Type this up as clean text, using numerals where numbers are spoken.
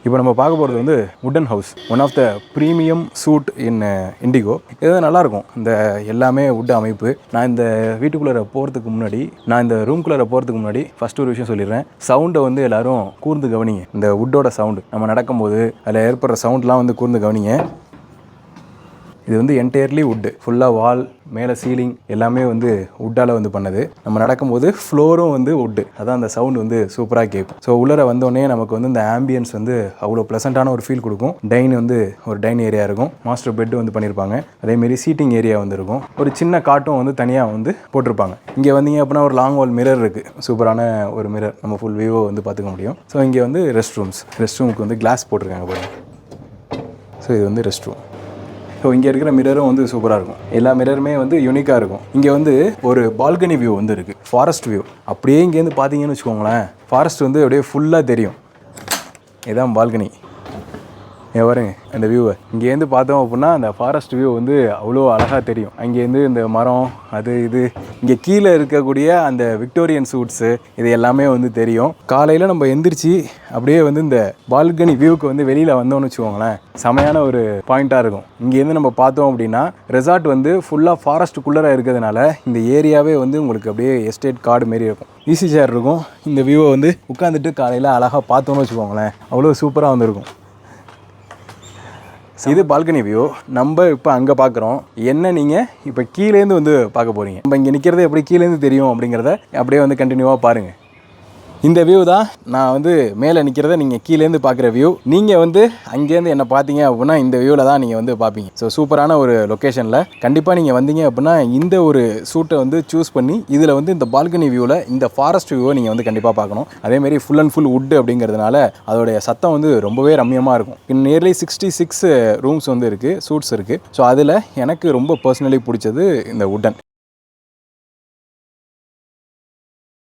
இப்போ நம்ம பார்க்க போகிறது வந்து wooden house, one of the premium suite in Indigo. இது நல்லாயிருக்கும், இந்த எல்லாமே வுட் அமைப்பு. நான் இந்த வீட்டுக்குள்ளே போகிறதுக்கு முன்னாடி, நான் இந்த ரூம்குள்ளே போகிறதுக்கு முன்னாடி ஃபஸ்ட்டு ஒரு விஷயம் சொல்லிடுறேன். சவுண்டை வந்து எல்லோரும் கூர்ந்து கவனிங்க. இந்த வுட்டோட சவுண்டு நம்ம நடக்கும்போது அதில் ஏற்படுற சவுண்ட்லாம் வந்து கூர்ந்து கவனிங்க. இது வந்து என்டையர்லி வுட்டு, ஃபுல்லாக வால் மேலே சீலிங் எல்லாமே வந்து வுட்டால் வந்து பண்ணது. நம்ம நடக்கும்போது ஃப்ளோரும் வந்து வுட்டு, அதான் அந்த சவுண்ட் வந்து சூப்பராக கேட்கும். ஸோ உள்ளே வந்தோடனே நமக்கு வந்து இந்த ஆம்பியன்ஸ் வந்து அவ்வளோ ப்ளசண்ட்டான ஒரு ஃபீல் கொடுக்கும். டைன் வந்து ஒரு டைன் ஏரியா இருக்கும், மாஸ்டர் பெட் வந்து பண்ணியிருப்பாங்க, அதேமாரி சீட்டிங் ஏரியா வந்து இருக்கும், ஒரு சின்ன காட்டும் வந்து தனியாக வந்து போட்டிருப்பாங்க. இங்கே வந்தீங்க அப்படின்னா ஒரு லாங் வால் மிரர் இருக்குது, சூப்பரான ஒரு மிரர், நம்ம ஃபுல் வியூவை வந்து பார்த்துக்க முடியும். ஸோ இங்கே வந்து ரெஸ்ட் ரூமுக்கு வந்து கிளாஸ் போட்டிருக்காங்க பாருங்க. ஸோ இது வந்து ரெஸ்ட் ரூம். ஸோ இங்கே இருக்கிற மிரரும் வந்து சூப்பராக இருக்கும், எல்லா மிரருமே வந்து யூனிக்காக இருக்கும். இங்கே வந்து ஒரு பால்கனி வியூ வந்து இருக்குது, ஃபாரஸ்ட் வியூ. அப்படியே இங்கேருந்து பார்த்தீங்கன்னு வச்சுக்கோங்களேன், ஃபாரஸ்ட் வந்து அப்படியே ஃபுல்லாக தெரியும். இதுதான் பால்கனி. பாருங்க அந்த வியூவை இங்கேருந்து பார்த்தோம் அப்படின்னா அந்த ஃபாரஸ்ட் வியூ வந்து அவ்வளோ அழகாக தெரியும். அங்கேருந்து இந்த மரம் அது இது, இங்கே கீழே இருக்கக்கூடிய அந்த விக்டோரியன் சூட்ஸு இது எல்லாமே வந்து தெரியும். காலையில் நம்ம எந்திரிச்சு அப்படியே வந்து இந்த பால்கனி வியூவுக்கு வந்து வெளியில் வந்தோம்னு வச்சுக்கோங்களேன், செமையான ஒரு பாயிண்ட்டாக இருக்கும். இங்கேருந்து நம்ம பார்த்தோம் அப்படின்னா ரெசார்ட் வந்து ஃபுல்லாக ஃபாரஸ்ட்டுக்குள்ளே இருக்கிறதுனால இந்த ஏரியாவே வந்து உங்களுக்கு அப்படியே எஸ்டேட் காடு மாரி இருக்கும். ஈஸி சேர் இருக்கும், இந்த வியூவை வந்து உட்காந்துட்டு காலையில் அழகாக பார்த்தோன்னு வச்சுக்கோங்களேன், அவ்வளோ சூப்பராக வந்துருக்கும். இது பால்கனி வியூ. நம்ம இப்போ அங்கே பார்க்குறோம். என்ன நீங்கள் இப்போ கீழேருந்து வந்து பார்க்க போகிறீங்க. நம்ம இங்கே நிற்கிறது எப்படி கீழேருந்து தெரியும் அப்படிங்கிறத அப்படியே வந்து கண்டினியூவாக பாருங்கள். இந்த வியூ தான் நான் வந்து மேலே நிற்கிறத நீங்கள் கீழேருந்து பார்க்குற வியூ. நீங்கள் வந்து அங்கேருந்து என்ன பார்த்தீங்க அப்படின்னா இந்த வியூவில் தான் நீங்கள் வந்து பார்ப்பீங்க. ஸோ சூப்பரான ஒரு லொக்கேஷனில் கண்டிப்பாக நீங்கள் வந்தீங்க அப்படின்னா இந்த ஒரு சூட்டை வந்து சூஸ் பண்ணி இதில் வந்து இந்த பால்கனி வியூவில் இந்த ஃபாரஸ்ட் வியூவை நீங்கள் வந்து கண்டிப்பாக பார்க்கணும். அதேமாரி ஃபுல் அண்ட் ஃபுல் வுட் அப்படிங்கிறதுனால அதோடைய சத்தம் வந்து ரொம்பவே ரம்மியமாக இருக்கும். நியர்லி 66 ரூம்ஸ் வந்து இருக்குது, சூட்ஸ் இருக்குது. ஸோ அதில் எனக்கு ரொம்ப பர்சனலி பிடிச்சது இந்த வுடன்.